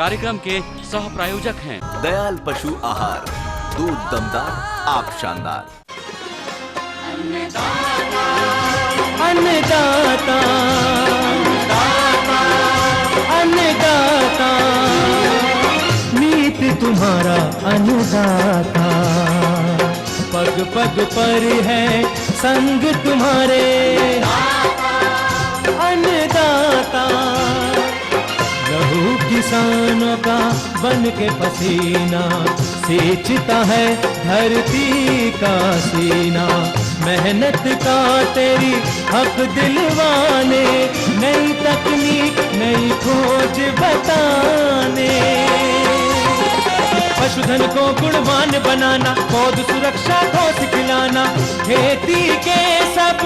कार्यक्रम के सह प्रायोजक हैं दयाल पशु आहार, दूध दमदार, आप शानदार। अन्नदाता अन्नदाता मीत तुम्हारा अन्नदाता, पग पग पर है संग तुम्हारे अन्नदाता। लहू किसानों का बन के पसीना सींचता है धरती का सीना, मेहनत का तेरी हक दिलवाने, नई तकनीक नई खोज बताने। पशुधन को गुणवान बनाना, पौध सुरक्षा को सिखलाना, खेती के सब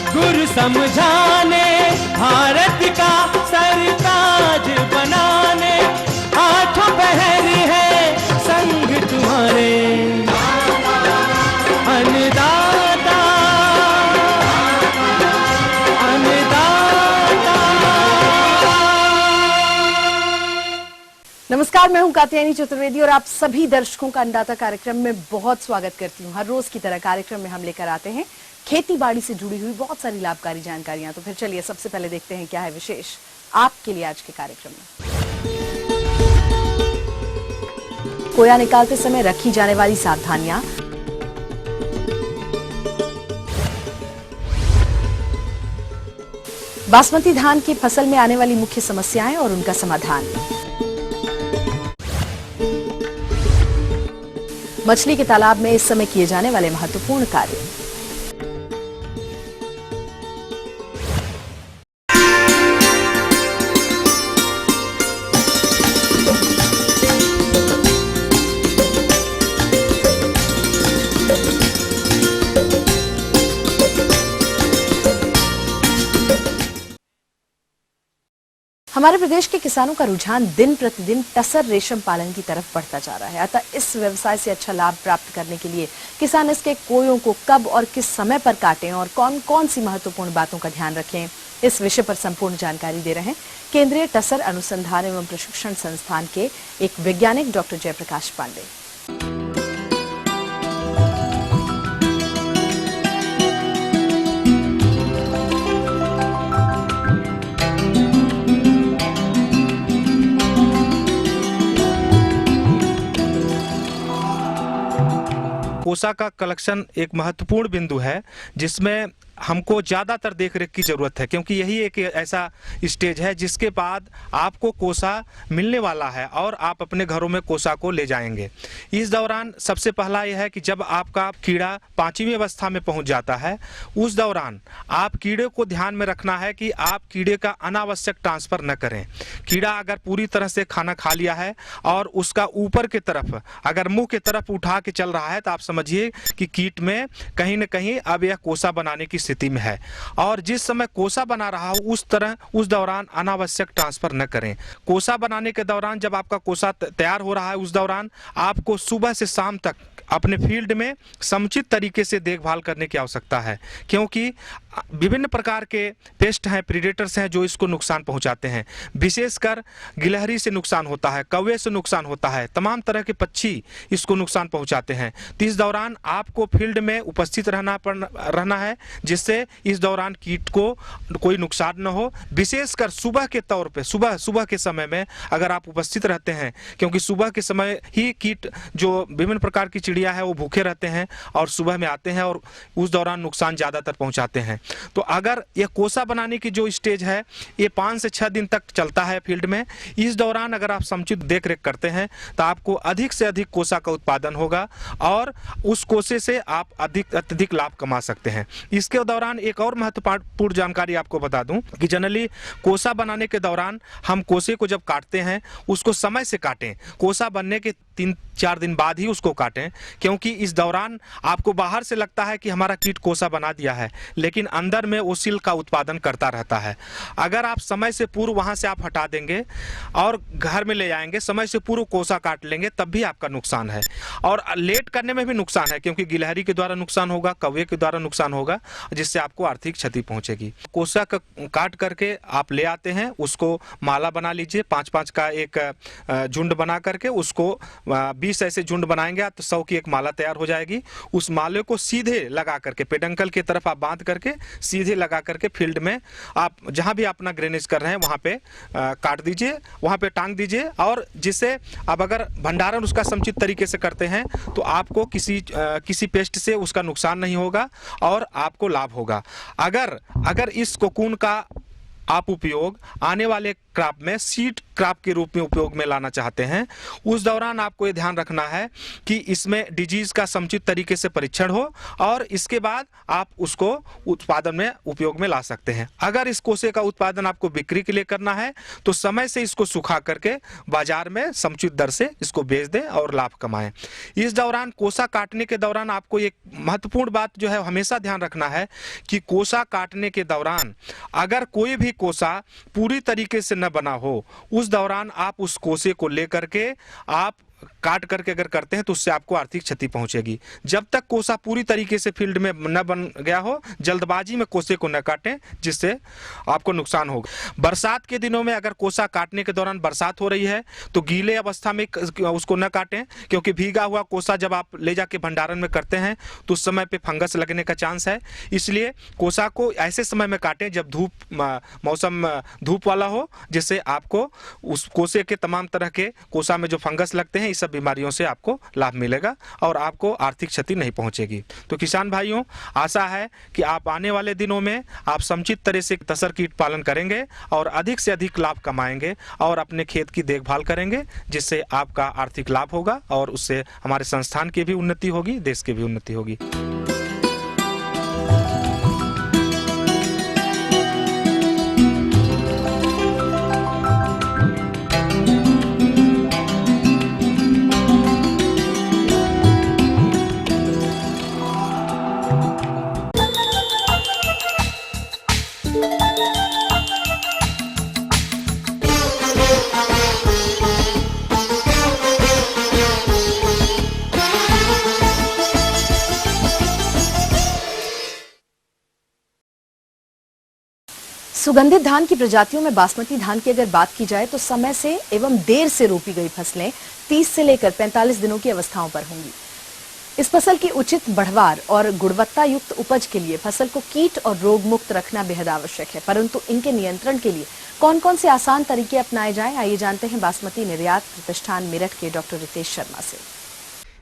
गुर समझाने, भारत का सरताज बनाने, आठों पहर है संग तुम्हारे अन्नदाता अन्नदाता। नमस्कार, मैं हूं कात्यायनी चतुर्वेदी और आप सभी दर्शकों का अन्नदाता कार्यक्रम में बहुत स्वागत करती हूं। हर रोज की तरह कार्यक्रम में हम लेकर आते हैं खेती बाड़ी से जुड़ी हुई बहुत सारी लाभकारी जानकारियां। तो फिर चलिए सबसे पहले देखते हैं क्या है विशेष आपके लिए आज के कार्यक्रम में। कोया निकालते समय रखी जाने वाली सावधानियां, बासमती धान की फसल में आने वाली मुख्य समस्याएं और उनका समाधान, मछली के तालाब में इस समय किए जाने वाले महत्वपूर्ण कार्य, हमारे प्रदेश के किसानों का रुझान दिन प्रतिदिन टसर रेशम पालन की तरफ बढ़ता जा रहा है। अतः इस व्यवसाय से अच्छा लाभ प्राप्त करने के लिए किसान इसके कोयों को कब और किस समय पर काटें और कौन कौन सी महत्वपूर्ण बातों का ध्यान रखें, इस विषय पर संपूर्ण जानकारी दे रहे हैं केंद्रीय टसर अनुसंधान एवं प्रशिक्षण संस्थान के एक वैज्ञानिक डॉक्टर जयप्रकाश पांडे। कोसा का कलेक्शन एक महत्वपूर्ण बिंदु है जिसमें हमको ज़्यादातर देखरेख की ज़रूरत है, क्योंकि यही एक ऐसा स्टेज है जिसके बाद आपको कोसा मिलने वाला है और आप अपने घरों में कोसा को ले जाएंगे। इस दौरान सबसे पहला यह है कि जब आपका कीड़ा 5वीं अवस्था में पहुंच जाता है, उस दौरान आप कीड़े को ध्यान में रखना है कि आप कीड़े का अनावश्यक ट्रांसफ़र न करें। कीड़ा अगर पूरी तरह से खाना खा लिया है और उसका ऊपर की तरफ अगर मुँह की तरफ उठा के चल रहा है तो आप समझिए कि कीट में कहीं न कहीं अब यह कोसा बनाने की स्थिति में है। और जिस समय कोसा बना रहा हो उस दौरान अनावश्यक ट्रांसफर न करें। कोसा बनाने के दौरान जब आपका कोसा तैयार हो रहा है उस दौरान आपको सुबह से शाम तक अपने फील्ड में समुचित तरीके से देखभाल करने की आवश्यकता है, क्योंकि विभिन्न प्रकार के पेस्ट हैं, प्रीडेटर्स हैं जो इसको नुकसान पहुंचाते हैं। विशेषकर गिलहरी से नुकसान होता है, कौवे से नुकसान होता है, तमाम तरह के पक्षी इसको नुकसान पहुंचाते हैं। तो इस दौरान आपको फील्ड में उपस्थित रहना है जिससे इस दौरान कीट को कोई नुकसान न हो। विशेषकर सुबह के तौर पे सुबह के समय में अगर आप उपस्थित रहते हैं, क्योंकि सुबह के समय ही कीट जो विभिन्न प्रकार की चिड़िया है वो भूखे रहते हैं और सुबह में आते हैं और उस दौरान नुकसान ज़्यादातर पहुंचाते हैं। तो अगर ये कोसा बनाने की जो स्टेज है ये 5 से 6 दिन तक चलता है फील्ड में, इस दौरान अगर आप समुचित देखरेख करते हैं तो आपको अधिक से अधिक कोसा का उत्पादन होगा और उस कोसे से आप अत्यधिक लाभ कमा सकते हैं। इसके दौरान एक और महत्वपूर्ण जानकारी आपको बता दूं कि जनरली कोसा बनाने के दौरान हम कोसे को जब काटते हैं उसको समय से काटें। कोसा बनने के 3-4 दिन बाद ही उसको काटें, क्योंकि इस दौरान आपको बाहर से लगता है कि हमारा कीट कोसा बना दिया है, लेकिन अंदर में वो सिल्क का उत्पादन करता रहता है। अगर आप समय से पूर्व वहाँ से आप हटा देंगे और घर में ले आएंगे, समय से पूर्व कोसा काट लेंगे, तब भी आपका नुकसान है। और लेट करने में भी नुकसान है, क्योंकि गिलहरी के द्वारा नुकसान होगा, कौवे के द्वारा नुकसान होगा, जिससे आपको आर्थिक क्षति पहुंचेगी। कोसा का काट करके आप ले आते हैं, उसको माला बना लीजिए, 5-5 का एक झुंड बना करके उसको 20 ऐसे झुंड बनाएंगे तो 100 की एक माला तैयार हो जाएगी। उस माले को सीधे लगा करके पेडंकल की तरफ आप बांध करके सीधे लगा करके फील्ड में आप जहां भी अपना ग्रेनेज कर रहे हैं वहां पे काट दीजिए, वहां पे टांग दीजिए। और जिससे अब अगर भंडारण उसका समुचित तरीके से करते हैं तो आपको किसी पेस्ट से उसका नुकसान नहीं होगा और आपको लाभ होगा। अगर इस कोकून का आप उपयोग आने वाले क्रॉप में सीड क्रॉप के रूप में उपयोग में लाना चाहते हैं, उस दौरान आपको ये ध्यान रखना है कि इसमें डिजीज का समुचित तरीके से परीक्षण हो और इसके बाद आप उसको उत्पादन में उपयोग में ला सकते हैं। अगर इस कोसे का उत्पादन आपको बिक्री के लिए करना है तो समय से इसको सुखा करके बाजार में समुचित दर से इसको बेच दें और लाभ कमाएं। इस दौरान कोसा काटने के दौरान आपको एक महत्वपूर्ण बात जो है हमेशा ध्यान रखना है कि कोसा काटने के दौरान अगर कोई भी कोसा पूरी तरीके से न बना हो, उस दौरान आप उस कोसे को लेकर के आप काट करके अगर करते हैं तो उससे आपको आर्थिक क्षति पहुंचेगी। जब तक कोसा पूरी तरीके से फील्ड में न बन गया हो, जल्दबाजी में कोसे को न काटें, जिससे आपको नुकसान होगा। बरसात के दिनों में अगर कोसा काटने के दौरान बरसात हो रही है तो गीले अवस्था में उसको न काटें, क्योंकि भीगा हुआ कोसा जब आप ले जाके भंडारण में करते हैं तो उस समय पे फंगस लगने का चांस है। इसलिए कोसा को ऐसे समय में काटें जब मौसम धूप वाला हो, जिससे आपको उस कोसे के तमाम तरह के कोसा में जो फंगस लगते हैं इस सब बीमारियों से आपको लाभ मिलेगा और आपको आर्थिक क्षति नहीं पहुंचेगी। तो किसान भाइयों, आशा है कि आप आने वाले दिनों में आप समुचित तरह से तसर कीट पालन करेंगे और अधिक से अधिक लाभ कमाएंगे और अपने खेत की देखभाल करेंगे, जिससे आपका आर्थिक लाभ होगा और उससे हमारे संस्थान की भी उन्नति होगी, देश की भी उन्नति होगी। सुगंधित धान की प्रजातियों में बासमती धान की अगर बात की जाए तो समय से एवं देर से रोपी गई फसलें 30 से लेकर 45 दिनों की अवस्थाओं पर होंगी। इस फसल की उचित बढ़वार और गुणवत्ता युक्त उपज के लिए फसल को कीट और रोग मुक्त रखना बेहद आवश्यक है, परंतु इनके नियंत्रण के लिए कौन कौन से आसान तरीके अपनाए जाएं, आइए जानते हैं बासमती निर्यात प्रतिष्ठान मेरठ के डॉक्टर रितेश शर्मा से।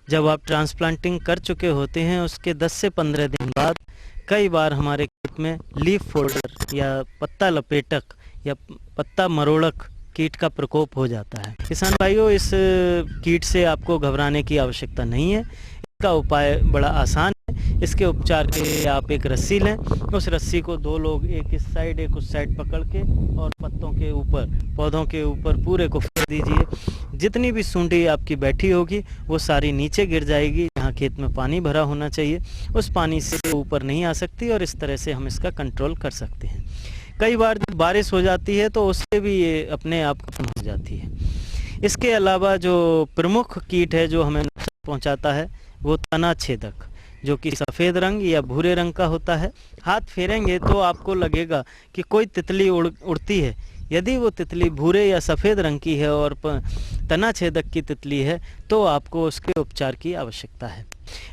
जब आप ट्रांसप्लांटिंग कर चुके होते हैं उसके 10 से 15 दिन बाद कई बार हमारे खेत में लीफ फोल्डर या पत्ता लपेटक या पत्ता मरोड़क कीट का प्रकोप हो जाता है। किसान भाइयों, इस कीट से आपको घबराने की आवश्यकता नहीं है। इसका उपाय बड़ा आसान है। इसके उपचार के लिए आप एक रस्सी लें, उस रस्सी को 2 लोग एक इस साइड एक उस साइड पकड़ के और पत्तों के ऊपर, पौधों के ऊपर पूरे को फेर दीजिए। जितनी भी सूंडी आपकी बैठी होगी वो सारी नीचे गिर जाएगी। जहाँ खेत में पानी भरा होना चाहिए उस पानी से ऊपर नहीं आ सकती और इस तरह से हम इसका कंट्रोल कर सकते हैं। कई बार जब बारिश हो जाती है तो उससे भी ये अपने आप खत्म हो जाती है। इसके अलावा जो प्रमुख कीट है जो हमें नुकसान पहुँचाता है वो तना छेदक, जो कि सफ़ेद रंग या भूरे रंग का होता है। हाथ फेरेंगे तो आपको लगेगा कि कोई तितली उड़ती है। यदि वो तितली भूरे या सफ़ेद रंग की है और तना छेदक की तितली है तो आपको उसके उपचार की आवश्यकता है।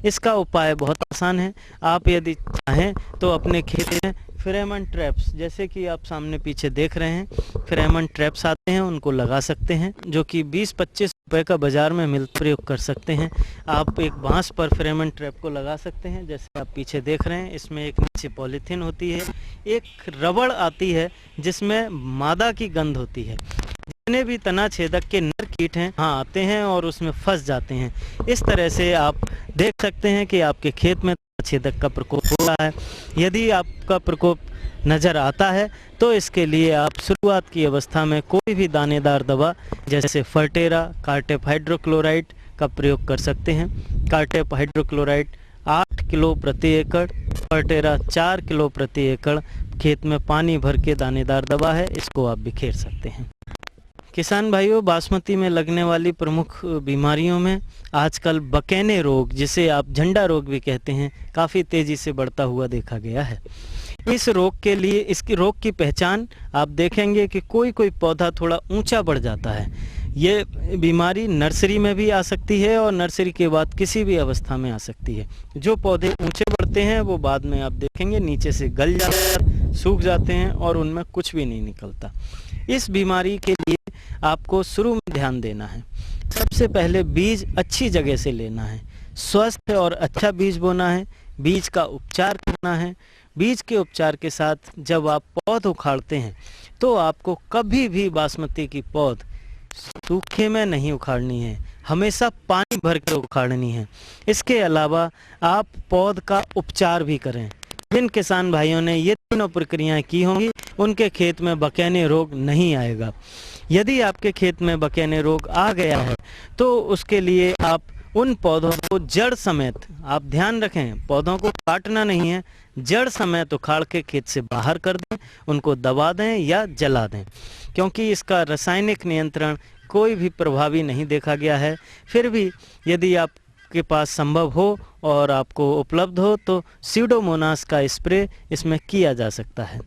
इसका उपाय बहुत आसान है। आप यदि चाहें तो अपने खेत में फेरोमोन ट्रैप्स, जैसे कि आप सामने पीछे देख रहे हैं, फेरोमोन ट्रैप्स आते हैं, उनको लगा सकते हैं, जो कि 20-25 रुपए का बाज़ार में प्रयोग कर सकते हैं। आप एक बांस पर फेरोमोन ट्रैप को लगा सकते हैं, जैसे आप पीछे देख रहे हैं। इसमें एक नीचे पॉलीथीन होती है, एक रबड़ आती है जिसमें मादा की गंध होती है। जितने भी तना छेदक के नर कीट हैं हाँ आते हैं और उसमें फंस जाते हैं। इस तरह से आप देख सकते हैं कि आपके खेत में तना छेदक का प्रकोप हो रहा है। यदि आपका प्रकोप नज़र आता है तो इसके लिए आप शुरुआत की अवस्था में कोई भी दानेदार दवा जैसे फर्टेरा, कार्टेप हाइड्रोक्लोराइड, का प्रयोग कर सकते हैं। कार्टेप हाइड्रोक्लोराइड 8 किलो प्रति एकड़, पर्टेरा 4 किलो प्रति एकड़ खेत में पानी भर के दानेदार दवा है, इसको आप बिखेर सकते हैं। किसान भाइयों, बासमती में लगने वाली प्रमुख बीमारियों में आजकल बकैने रोग, जिसे आप झंडा रोग भी कहते हैं, काफ़ी तेज़ी से बढ़ता हुआ देखा गया है। इस रोग के लिए, इसकी रोग की पहचान आप देखेंगे कि कोई कोई पौधा थोड़ा ऊंचा बढ़ जाता है। ये बीमारी नर्सरी में भी आ सकती है और नर्सरी के बाद किसी भी अवस्था में आ सकती है। जो पौधे ऊंचे बढ़ते हैं वो बाद में आप देखेंगे नीचे से गल जाते हैं, सूख जाते हैं और उनमें कुछ भी नहीं निकलता। इस बीमारी के लिए आपको शुरू में ध्यान देना है। सबसे पहले बीज अच्छी जगह से लेना है, स्वस्थ और अच्छा बीज बोना है, बीज का उपचार करना है। बीज के उपचार के साथ जब आप पौध उखाड़ते हैं तो आपको कभी भी बासमती की पौध सूखे में नहीं उखाड़नी है, हमेशा पानी भर के उखाड़नी है। इसके अलावा आप पौध का उपचार भी करें। जिन किसान भाइयों ने ये तीनों प्रक्रियाएं की होंगी उनके खेत में बकैने रोग नहीं आएगा। यदि आपके खेत में बकैने रोग आ गया है तो उसके लिए आप उन पौधों को जड़ समेत, आप ध्यान रखें, पौधों को काटना नहीं है, जड़ समेत उखाड़ के खेत से बाहर कर दें, उनको दबा दें या जला दें, क्योंकि इसका रासायनिक नियंत्रण कोई भी प्रभावी नहीं देखा गया है। फिर भी यदि आपके पास संभव हो और आपको उपलब्ध हो तो सीडोमोनास का स्प्रे इसमें किया जा सकता है।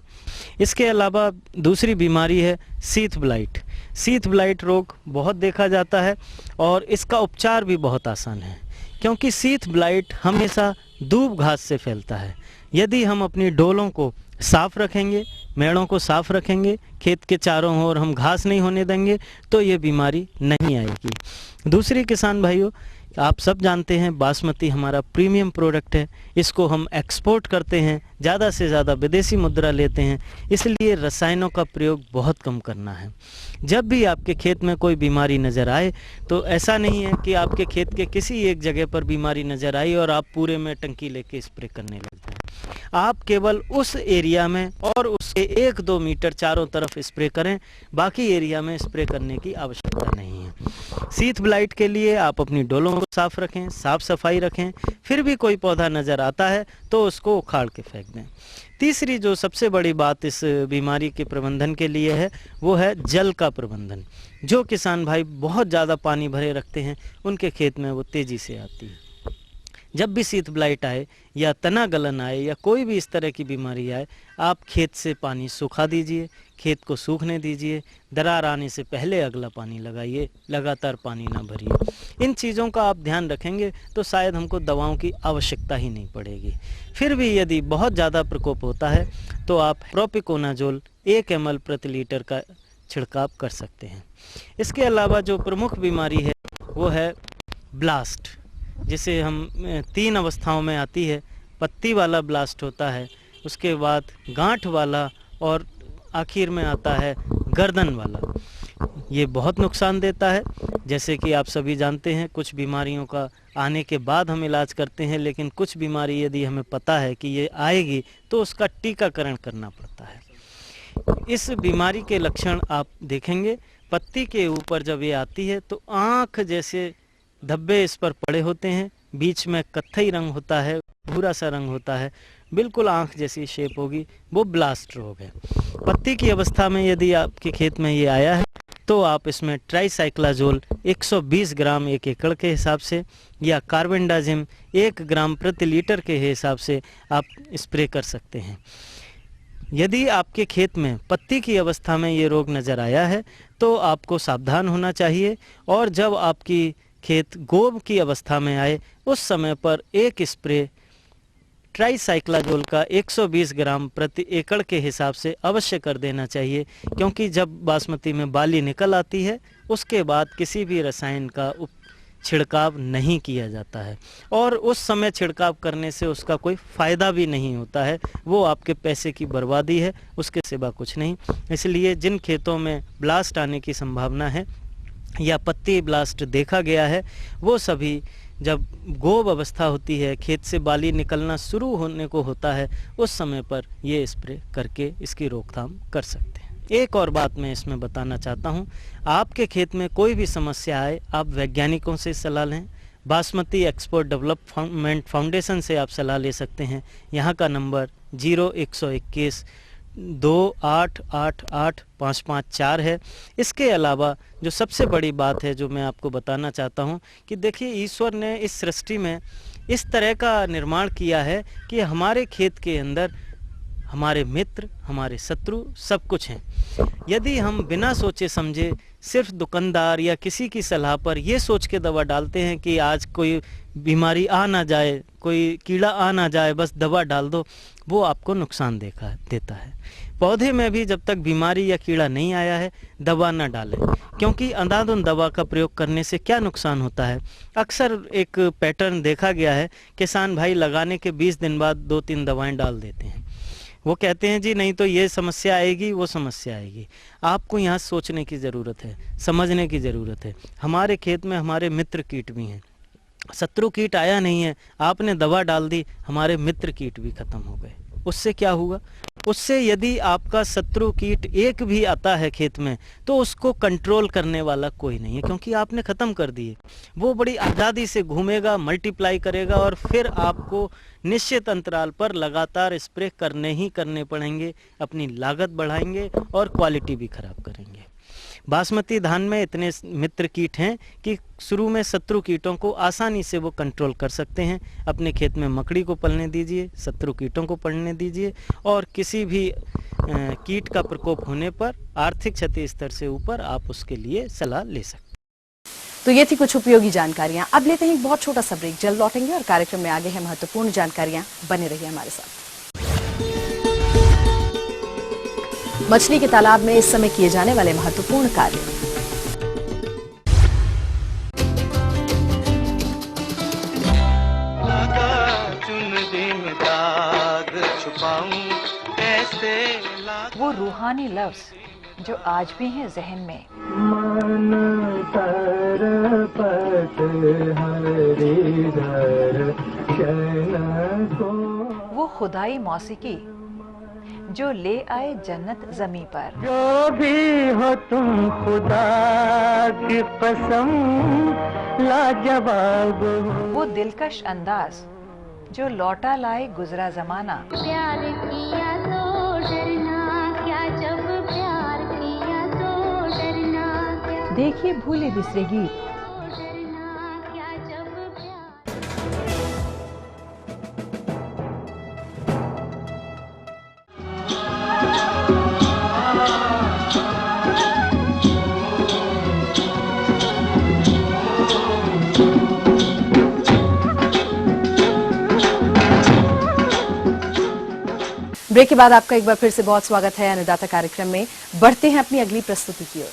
इसके अलावा दूसरी बीमारी है शीथ ब्लाइट। शीथ ब्लाइट रोग बहुत देखा जाता है और इसका उपचार भी बहुत आसान है, क्योंकि शीथ ब्लाइट हमेशा दूब घास से फैलता है। यदि हम अपनी डोलों को साफ रखेंगे, मेड़ों को साफ रखेंगे, खेत के चारों ओर हम घास नहीं होने देंगे तो ये बीमारी नहीं आएगी। दूसरी किसान भाइयों, आप सब जानते हैं बासमती हमारा प्रीमियम प्रोडक्ट है, इसको हम एक्सपोर्ट करते हैं, ज़्यादा से ज़्यादा विदेशी मुद्रा लेते हैं, इसलिए रसायनों का प्रयोग बहुत कम करना है। जब भी आपके खेत में कोई बीमारी नज़र आए तो ऐसा नहीं है कि आपके खेत के किसी एक जगह पर बीमारी नज़र आई और आप पूरे में टंकी लेके स्प्रे करने लग जाए। आप केवल उस एरिया में और उसके 1-2 मीटर चारों तरफ स्प्रे करें, बाकी एरिया में स्प्रे करने की आवश्यकता नहीं है। शीथ ब्लाइट के लिए आप अपनी डोलों को साफ रखें, साफ सफाई रखें। फिर भी कोई पौधा नज़र आता है तो उसको उखाड़ के फेंक दें। तीसरी जो सबसे बड़ी बात इस बीमारी के प्रबंधन के लिए है वो है जल का प्रबंधन। जो किसान भाई बहुत ज़्यादा पानी भरे रखते हैं उनके खेत में वो तेज़ी से आती है। जब भी शीथ ब्लाइट आए या तना गलन आए या कोई भी इस तरह की बीमारी आए, आप खेत से पानी सुखा दीजिए, खेत को सूखने दीजिए, दरार आने से पहले अगला पानी लगाइए, लगातार पानी ना भरिए। इन चीज़ों का आप ध्यान रखेंगे तो शायद हमको दवाओं की आवश्यकता ही नहीं पड़ेगी। फिर भी यदि बहुत ज़्यादा प्रकोप होता है तो आप प्रोपिकोनाजोल 1 ml प्रति लीटर का छिड़काव कर सकते हैं। इसके अलावा जो प्रमुख बीमारी है वो है ब्लास्ट, जिसे हम 3 अवस्थाओं में आती है। पत्ती वाला ब्लास्ट होता है, उसके बाद गांठ वाला और आखिर में आता है गर्दन वाला। ये बहुत नुकसान देता है। जैसे कि आप सभी जानते हैं, कुछ बीमारियों का आने के बाद हम इलाज करते हैं, लेकिन कुछ बीमारी यदि हमें पता है कि ये आएगी तो उसका टीकाकरण करना पड़ता है। इस बीमारी के लक्षण आप देखेंगे, पत्ती के ऊपर जब ये आती है तो आँख जैसे धब्बे इस पर पड़े होते हैं, बीच में कत्थई रंग होता है, भूरा सा रंग होता है, बिल्कुल आँख जैसी शेप होगी, वो ब्लास्ट रोग है। पत्ती की अवस्था में यदि आपके खेत में ये आया है तो आप इसमें ट्राइसाइक्लाजोल 120 ग्राम 1 एकड़ के हिसाब से या कार्बेंडाजिम 1 ग्राम प्रति लीटर के हिसाब से आप स्प्रे कर सकते हैं। यदि आपके खेत में पत्ती की अवस्था में ये रोग नज़र आया है तो आपको सावधान होना चाहिए, और जब आपकी खेत गोब की अवस्था में आए उस समय पर एक स्प्रे ट्राइसाइक्लाजोल का 120 ग्राम प्रति एकड़ के हिसाब से अवश्य कर देना चाहिए, क्योंकि जब बासमती में बाली निकल आती है उसके बाद किसी भी रसायन का छिड़काव नहीं किया जाता है, और उस समय छिड़काव करने से उसका कोई फ़ायदा भी नहीं होता है, वो आपके पैसे की बर्बादी है, उसके सिवा कुछ नहीं। इसलिए जिन खेतों में ब्लास्ट आने की संभावना है या पत्ती ब्लास्ट देखा गया है, वो सभी जब गोब अवस्था होती है, खेत से बाली निकलना शुरू होने को होता है, उस समय पर ये स्प्रे करके इसकी रोकथाम कर सकते हैं। एक और बात मैं इसमें बताना चाहता हूँ, आपके खेत में कोई भी समस्या आए आप वैज्ञानिकों से सलाह लें। बासमती एक्सपोर्ट डेवलपमेंट फाउंडेशन से आप सलाह ले सकते हैं। यहाँ का नंबर 0121 2888 है। इसके अलावा जो सबसे बड़ी बात है जो मैं आपको बताना चाहता हूँ कि देखिए, ईश्वर ने इस सृष्टि में इस तरह का निर्माण किया है कि हमारे खेत के अंदर हमारे मित्र, हमारे शत्रु सब कुछ हैं। यदि हम बिना सोचे समझे सिर्फ दुकानदार या किसी की सलाह पर ये सोच के दवा डालते हैं कि आज कोई बीमारी आ ना जाए, कोई कीड़ा आ ना जाए, बस दवा डाल दो, वो आपको नुकसान देता है। पौधे में भी जब तक बीमारी या कीड़ा नहीं आया है दवा ना डालें, क्योंकि अंधाधुंध दवा का प्रयोग करने से क्या नुकसान होता है। अक्सर एक पैटर्न देखा गया है, किसान भाई लगाने के 20 दिन बाद 2-3 दवाएं डाल देते हैं। वो कहते हैं जी नहीं तो ये समस्या आएगी, वो समस्या आएगी। आपको यहाँ सोचने की ज़रूरत है, समझने की ज़रूरत है। हमारे खेत में हमारे मित्र कीट भी हैं, शत्रु कीट आया नहीं है, आपने दवा डाल दी, हमारे मित्र कीट भी खत्म हो गए। उससे क्या हुआ? उससे यदि आपका शत्रु कीट एक भी आता है खेत में तो उसको कंट्रोल करने वाला कोई नहीं है, क्योंकि आपने ख़त्म कर दिए। वो बड़ी आज़ादी से घूमेगा, मल्टीप्लाई करेगा और फिर आपको निश्चित अंतराल पर लगातार स्प्रे करने ही करने पड़ेंगे, अपनी लागत बढ़ाएंगे और क्वालिटी भी ख़राब करेंगे। बासमती धान में इतने मित्र कीट हैं कि शुरू में शत्रु कीटों को आसानी से वो कंट्रोल कर सकते हैं। अपने खेत में मकड़ी को पलने दीजिए, शत्रु कीटों को पलने दीजिए और किसी भी कीट का प्रकोप होने पर आर्थिक क्षति स्तर से ऊपर आप उसके लिए सलाह ले सकते हैं। तो ये थी कुछ उपयोगी जानकारियां। अब लेते हैं एक बहुत छोटा सा ब्रेक, जल्द लौटेंगे और कार्यक्रम में आगे हैं महत्वपूर्ण जानकारियां। बने रहिए हमारे साथ। मछली के तालाब में इस समय किए जाने वाले महत्वपूर्ण कार्य। वो रूहानी लफ्ज जो आज भी हैं जहन में। वो खुदाई मौसीकी जो ले आए जन्नत जमी पर। जो भी हो तुम खुदा की कसम लाजवाब हो। वो दिलकश अंदाज जो लौटा लाए गुजरा जमाना। प्यार किया तो डरना क्या, जब प्यार किया तो डरना क्या। देखिए भूले बिसरे गीत। डरना क्या, जब प्यार। ब्रेक के बाद आपका एक बार फिर से बहुत स्वागत है अन्नदाता कार्यक्रम में। बढ़ते हैं अपनी अगली प्रस्तुति की ओर।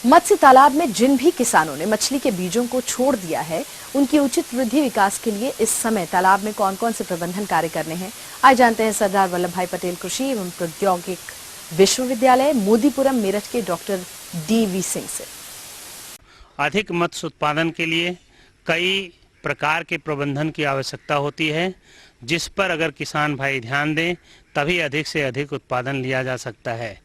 मत्स्य तालाब में जिन भी किसानों ने मछली के बीजों को छोड़ दिया है, उनकी उचित वृद्धि विकास के लिए इस समय तालाब में कौन कौन से प्रबंधन कार्य करने हैं, आज जानते हैं सरदार वल्लभ भाई पटेल कृषि एवं प्रौद्योगिक विश्वविद्यालय मोदीपुरम मेरठ के डॉक्टर DV सिंह से। अधिक मत्स्य उत्पादन के लिए कई प्रकार के प्रबंधन की आवश्यकता होती है, जिस पर अगर किसान भाई ध्यान दें तभी अधिक से अधिक उत्पादन लिया जा सकता है।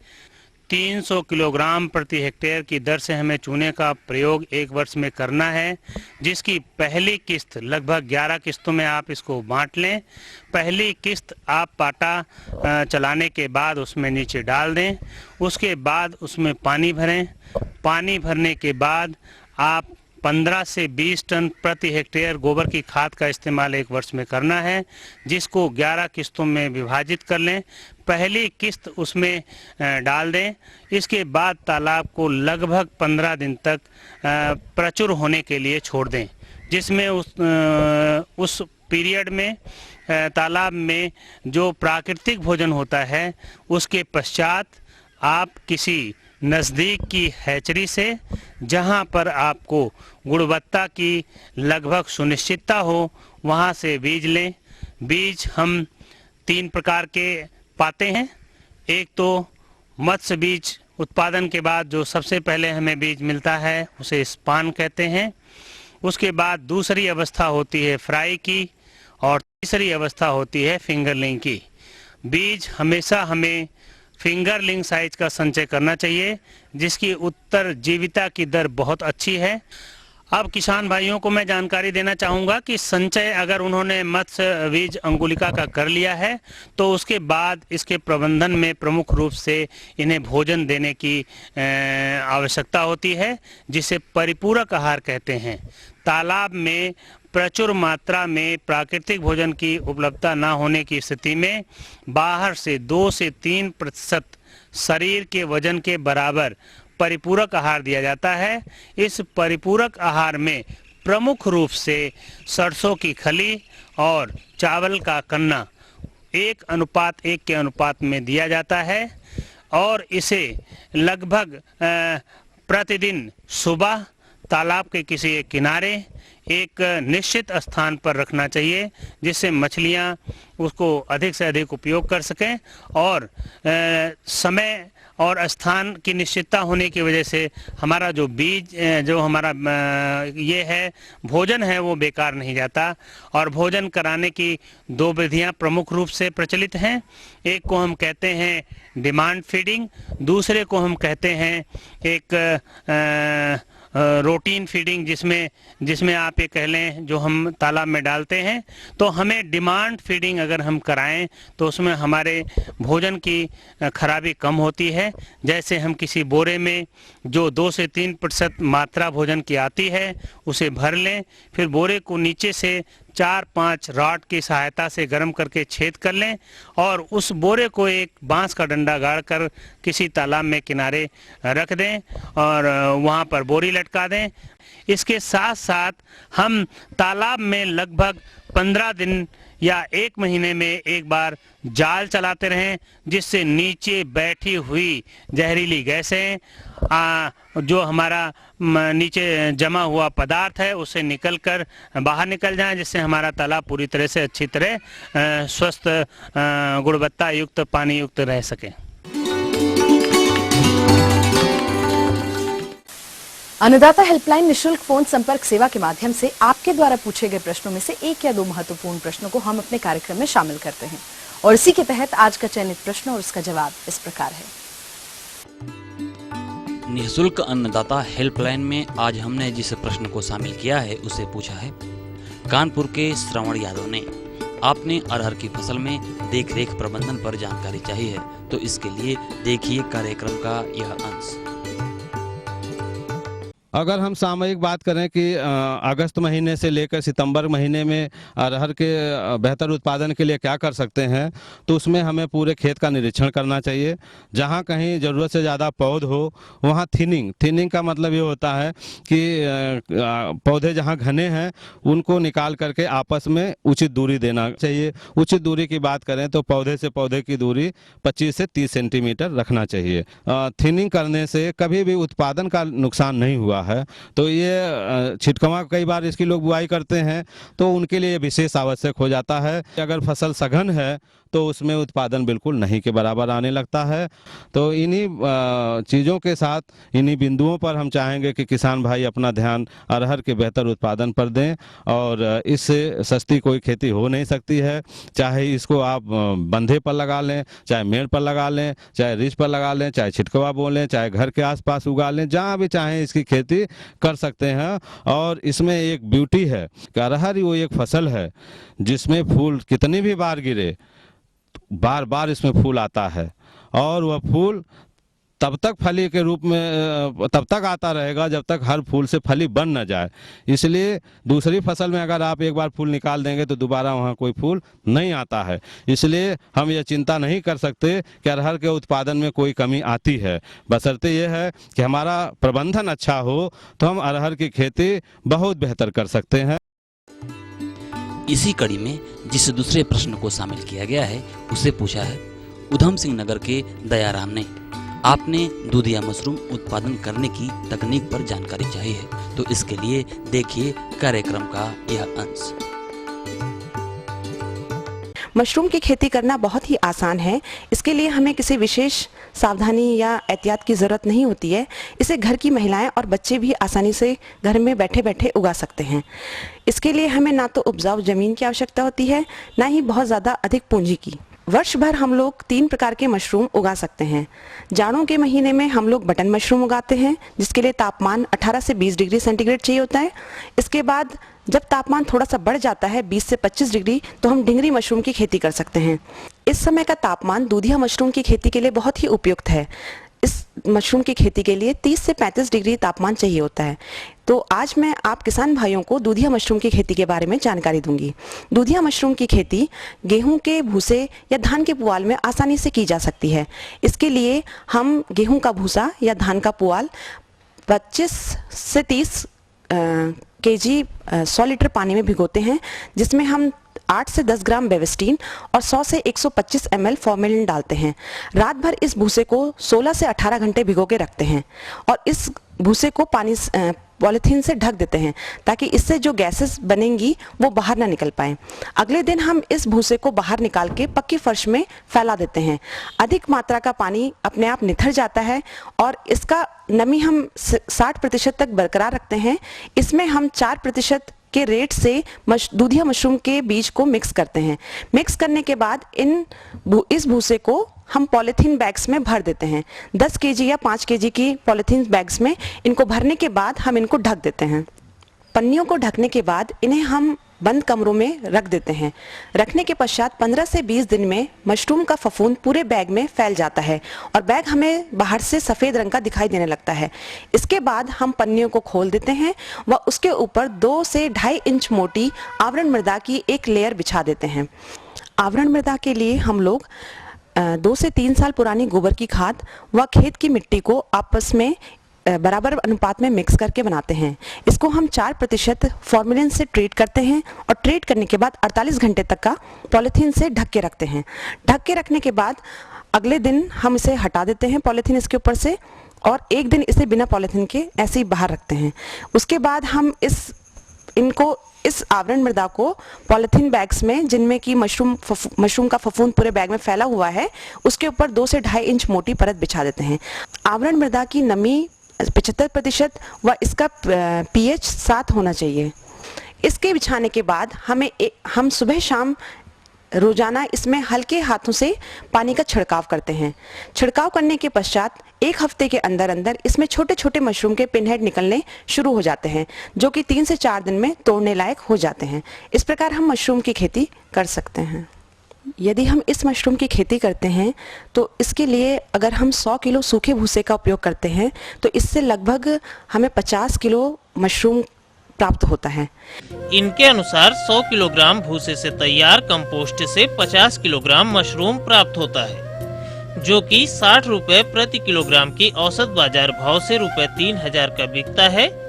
300 किलोग्राम प्रति हेक्टेयर की दर से हमें चूने का प्रयोग एक वर्ष में करना है, जिसकी पहली किस्त लगभग 11 किस्तों में आप इसको बांट लें। पहली किस्त आप पाटा चलाने के बाद उसमें नीचे डाल दें, उसके बाद उसमें पानी भरें। पानी भरने के बाद आप 15 से 20 टन प्रति हेक्टेयर गोबर की खाद का इस्तेमाल एक वर्ष में करना है, जिसको 11 किस्तों में विभाजित कर लें। पहली किस्त उसमें डाल दें। इसके बाद तालाब को लगभग 15 दिन तक प्रचुर होने के लिए छोड़ दें, जिसमें उस पीरियड में तालाब में जो प्राकृतिक भोजन होता है उसके पश्चात आप किसी नज़दीक की हैचरी से, जहां पर आपको गुणवत्ता की लगभग सुनिश्चितता हो, वहां से बीज लें। बीज हम 3 प्रकार के पाते हैं। एक तो मत्स्य बीज उत्पादन के बाद जो सबसे पहले हमें बीज मिलता है उसे स्पान कहते हैं। उसके बाद दूसरी अवस्था होती है फ्राई की और तीसरी अवस्था होती है फिंगरलिंग की। बीज हमेशा हमें फिंगरलिंग साइज का संचय करना चाहिए जिसकी उत्तरजीविता की दर बहुत अच्छी है। अब किसान भाइयों को मैं जानकारी देना चाहूँगा कि संचय अगर उन्होंने मत्स्य बीज अंगुलिका का कर लिया है तो उसके बाद इसके प्रबंधन में प्रमुख रूप से इन्हें भोजन देने की आवश्यकता होती है जिसे परिपूरक आहार कहते हैं। तालाब में प्रचुर मात्रा में प्राकृतिक भोजन की उपलब्धता न होने की स्थिति में बाहर से 2 से 3% शरीर के वजन के बराबर परिपूरक आहार दिया जाता है। इस परिपूरक आहार में प्रमुख रूप से सरसों की खली और चावल का कन्ना 1:1 के अनुपात में दिया जाता है और इसे लगभग प्रतिदिन सुबह तालाब के किसी एक किनारे एक निश्चित स्थान पर रखना चाहिए जिससे मछलियां उसको अधिक से अधिक उपयोग कर सकें और समय और स्थान की निश्चितता होने की वजह से हमारा जो बीज जो हमारा ये है भोजन है वो बेकार नहीं जाता। और भोजन कराने की 2 विधियां प्रमुख रूप से प्रचलित हैं। एक को हम कहते हैं डिमांड फीडिंग, दूसरे को हम कहते हैं एक रूटीन फीडिंग जिसमें आप ये कह लें जो हम तालाब में डालते हैं। तो हमें डिमांड फीडिंग अगर हम कराएं तो उसमें हमारे भोजन की खराबी कम होती है। जैसे हम किसी बोरे में जो 2 से 3% मात्रा भोजन की आती है उसे भर लें, फिर बोरे को नीचे से 4-5 रॉड की सहायता से गर्म करके छेद कर लें और उस बोरे को एक बांस का डंडा गाड़कर किसी तालाब में किनारे रख दें और वहाँ पर बोरी लटका दें। इसके साथ साथ हम तालाब में लगभग 15 दिन या 1 महीने में एक बार जाल चलाते रहें जिससे नीचे बैठी हुई जहरीली गैसें जो हमारा नीचे जमा हुआ पदार्थ है उससे निकलकर बाहर निकल जाएं जिससे हमारा तालाब पूरी तरह से अच्छी तरह स्वस्थ गुणवत्ता युक्त पानी युक्त रह सके। अन्नदाता हेल्पलाइन निशुल्क फोन संपर्क सेवा के माध्यम से आपके द्वारा पूछे गए प्रश्नों में से 1 या 2 महत्वपूर्ण प्रश्नों को हम अपने कार्यक्रम में शामिल करते हैं और इसी के तहत आज का चयनित प्रश्न और उसका जवाब इस प्रकार है। निःशुल्क अन्नदाता हेल्पलाइन में आज हमने जिस प्रश्न को शामिल किया है उसे पूछा है कानपुर के श्रवण यादव ने। आपने अरहर की फसल में देखरेख प्रबंधन पर जानकारी चाहिए तो इसके लिए देखिए कार्यक्रम का यह अंश। अगर हम सामयिक बात करें कि अगस्त महीने से लेकर सितंबर महीने में अरहर के बेहतर उत्पादन के लिए क्या कर सकते हैं तो उसमें हमें पूरे खेत का निरीक्षण करना चाहिए। जहां कहीं ज़रूरत से ज़्यादा पौध हो वहां थिनिंग का मतलब ये होता है कि पौधे जहां घने हैं उनको निकाल करके आपस में उचित दूरी देना चाहिए। उचित दूरी की बात करें तो पौधे से पौधे की दूरी 25 से 30 सेंटीमीटर रखना चाहिए। थिनिंग करने से कभी भी उत्पादन का नुकसान नहीं हुआ है। तो ये छिटकवा कई बार इसकी लोग बुआई करते हैं तो उनके लिए विशेष आवश्यक हो जाता है। अगर फसल सघन है तो उसमें उत्पादन बिल्कुल नहीं के बराबर आने लगता है। तो इन्हीं चीज़ों के साथ इन्हीं बिंदुओं पर हम चाहेंगे कि किसान भाई अपना ध्यान अरहर के बेहतर उत्पादन पर दें और इससे सस्ती कोई खेती हो नहीं सकती है। चाहे इसको आप बंधे पर लगा लें, चाहे मेड़ पर लगा लें, चाहे रिच पर लगा लें, चाहे छिटकवा बोलें, चाहे घर के आसपास उगा लें, जहाँ भी चाहें इसकी खेती कर सकते हैं। और इसमें एक ब्यूटी है कि अरहर वो एक फसल है जिसमें फूल कितनी भी बार गिरे बार बार इसमें फूल आता है और वह फूल तब तक फली के रूप में तब तक आता रहेगा जब तक हर फूल से फली बन न जाए। इसलिए दूसरी फसल में अगर आप एक बार फूल निकाल देंगे तो दोबारा वहाँ कोई फूल नहीं आता है। इसलिए हम ये चिंता नहीं कर सकते कि अरहर के उत्पादन में कोई कमी आती है, बशर्ते ये है कि हमारा प्रबंधन अच्छा हो तो हम अरहर की खेती बहुत बेहतर कर सकते हैं। इसी कड़ी में जिस दूसरे प्रश्न को शामिल किया गया है उसे पूछा है उधम सिंह नगर के दयाराम ने। आपने दूध या मशरूम उत्पादन करने की तकनीक पर जानकारी चाहिए तो इसके लिए देखिए कार्यक्रम का यह अंश। मशरूम की खेती करना बहुत ही आसान है। इसके लिए हमें किसी विशेष सावधानी या एहतियात की ज़रूरत नहीं होती है। इसे घर की महिलाएं और बच्चे भी आसानी से घर में बैठे बैठे उगा सकते हैं। इसके लिए हमें ना तो उपजाऊ ज़मीन की आवश्यकता होती है, ना ही बहुत ज़्यादा अधिक पूंजी की। वर्ष भर हम लोग 3 प्रकार के मशरूम उगा सकते हैं। जाड़ों के महीने में हम लोग बटन मशरूम उगाते हैं, जिसके लिए तापमान 18 से 20 डिग्री सेंटीग्रेड चाहिए होता है। इसके बाद जब तापमान थोड़ा सा बढ़ जाता है 20 से 25 डिग्री, तो हम डिंगरी मशरूम की खेती कर सकते हैं। इस समय का तापमान दूधिया मशरूम की खेती के लिए बहुत ही उपयुक्त है। इस मशरूम की खेती के लिए 30 से 35 डिग्री तापमान चाहिए होता है। तो आज मैं आप किसान भाइयों को दूधिया मशरूम की खेती के बारे में जानकारी दूंगी। दूधिया मशरूम की खेती गेहूं के भूसे या धान के पुआल में आसानी से की जा सकती है। इसके लिए हम गेहूं का भूसा या धान का पुआल 25 से 30 केजी 100 लीटर पानी में भिगोते हैं, जिसमें हम 8 से 10 ग्राम बेविस्टीन और 100 से 125 ml फॉर्मेलिन डालते हैं। रात भर इस भूसे को 16 से 18 घंटे भिगो के रखते हैं और इस भूसे को पानी पॉलीथीन से ढक देते हैं, ताकि इससे जो गैसेस बनेंगी वो बाहर ना निकल पाए। अगले दिन हम इस भूसे को बाहर निकाल के पक्की फर्श में फैला देते हैं। अधिक मात्रा का पानी अपने आप निथर जाता है और इसका नमी हम 60% तक बरकरार रखते हैं। इसमें हम 4% के रेट से दूधिया मशरूम के बीज को मिक्स करते हैं। मिक्स करने के बाद इस भूसे को हम पॉलीथीन बैग्स में भर देते हैं। 10 केजी या 5 केजी की पॉलीथीन बैग्स में इनको भरने के बाद हम इनको ढक देते हैं। पन्नियों को ढकने के बाद इन्हें हम बंद कमरों में रख देते हैं। रखने के पश्चात 15 से 20 दिन में मशरूम का फफूंद पूरे बैग में फैल जाता है और बैग हमें बाहर से सफ़ेद रंग का दिखाई देने लगता है। इसके बाद हम पन्नियों को खोल देते हैं व उसके ऊपर 2 से 2.5 इंच मोटी आवरण मृदा की एक लेयर बिछा देते हैं। आवरण मृदा के लिए हम लोग 2 से 3 साल पुरानी गोबर की खाद व खेत की मिट्टी को आपस में बराबर अनुपात में मिक्स करके बनाते हैं। इसको हम 4% फॉर्मेलिन से ट्रीट करते हैं और ट्रीट करने के बाद 48 घंटे तक का पॉलीथीन से ढक के रखते हैं। ढक के रखने के बाद अगले दिन हम इसे हटा देते हैं पॉलीथीन इसके ऊपर से, और एक दिन इसे बिना पॉलीथीन के ऐसे ही बाहर रखते हैं। उसके बाद हम इस आवरण मृदा को पॉलीथीन बैग्स में, जिनमें कि मशरूम का फफूंद पूरे बैग में फैला हुआ है, उसके ऊपर 2 से 2.5 इंच मोटी परत बिछा देते हैं। आवरण मृदा की नमी 75% व इसका pH 7 होना चाहिए। इसके बिछाने के बाद हम सुबह शाम रोजाना इसमें हल्के हाथों से पानी का छिड़काव करते हैं। छिड़काव करने के पश्चात 1 हफ्ते के अंदर अंदर इसमें छोटे छोटे मशरूम के पिनहेड निकलने शुरू हो जाते हैं, जो कि 3 से 4 दिन में तोड़ने लायक हो जाते हैं। इस प्रकार हम मशरूम की खेती कर सकते हैं। यदि हम इस मशरूम की खेती करते हैं तो इसके लिए अगर हम 100 किलो सूखे भूसे का उपयोग करते हैं तो इससे लगभग हमें 50 किलो मशरूम प्राप्त होता है। इनके अनुसार 100 किलोग्राम भूसे से तैयार कंपोस्ट से 50 किलोग्राम मशरूम प्राप्त होता है, जो कि 60 रुपए प्रति किलोग्राम की औसत बाजार भाव से ₹3000 का बिकता है,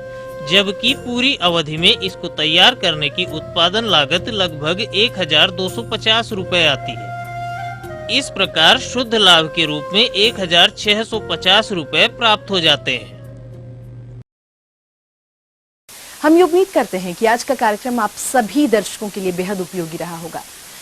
जबकि पूरी अवधि में इसको तैयार करने की उत्पादन लागत लगभग 1250 रुपए आती है। इस प्रकार शुद्ध लाभ के रूप में 1650 रुपए प्राप्त हो जाते हैं। हम ये उम्मीद करते हैं कि आज का कार्यक्रम आप सभी दर्शकों के लिए बेहद उपयोगी रहा होगा।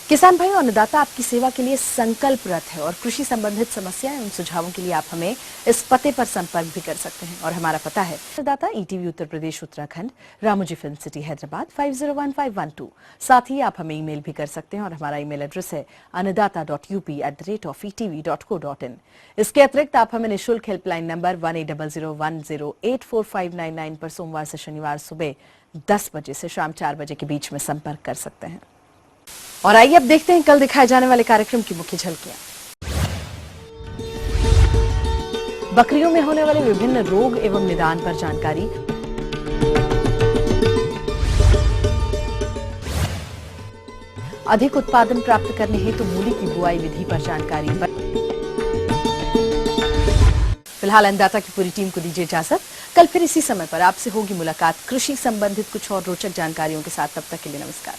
किसान भाई और अन्नदाता आपकी सेवा के लिए संकल्परत है और कृषि संबंधित समस्याएं उन सुझावों के लिए आप हमें इस पते पर संपर्क भी कर सकते हैं। और हमारा पता है अन्नदाता ETV Uttar Pradesh Uttarakhand, Ramoji film city Hyderabad 501512। साथ ही आप हमें ईमेल भी कर सकते हैं और हमारा ईमेल एड्रेस है annadatta.up@etv.co.in। इसके अतिरिक्त आप हमें निःशुल्क हेल्पलाइन नंबर 180010845999 पर सोमवार से शनिवार सुबह 10 बजे से शाम 4 बजे के बीच में संपर्क कर सकते हैं। और आइए अब देखते हैं कल दिखाए जाने वाले कार्यक्रम की मुख्य झलकियां। बकरियों में होने वाले विभिन्न रोग एवं निदान पर जानकारी, अधिक उत्पादन प्राप्त करने हेतु मूली की बुआई विधि पर जानकारी। फिलहाल अन्नदाता की पूरी टीम को दीजिए इजाजत। कल फिर इसी समय पर आपसे होगी मुलाकात कृषि संबंधित कुछ और रोचक जानकारियों के साथ। तब तक के लिए नमस्कार।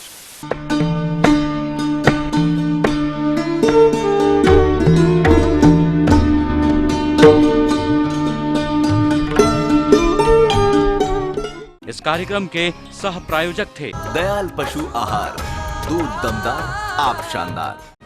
इस कार्यक्रम के सह प्रायोजक थे दयाल पशु आहार, दूध दमदार, आप शानदार।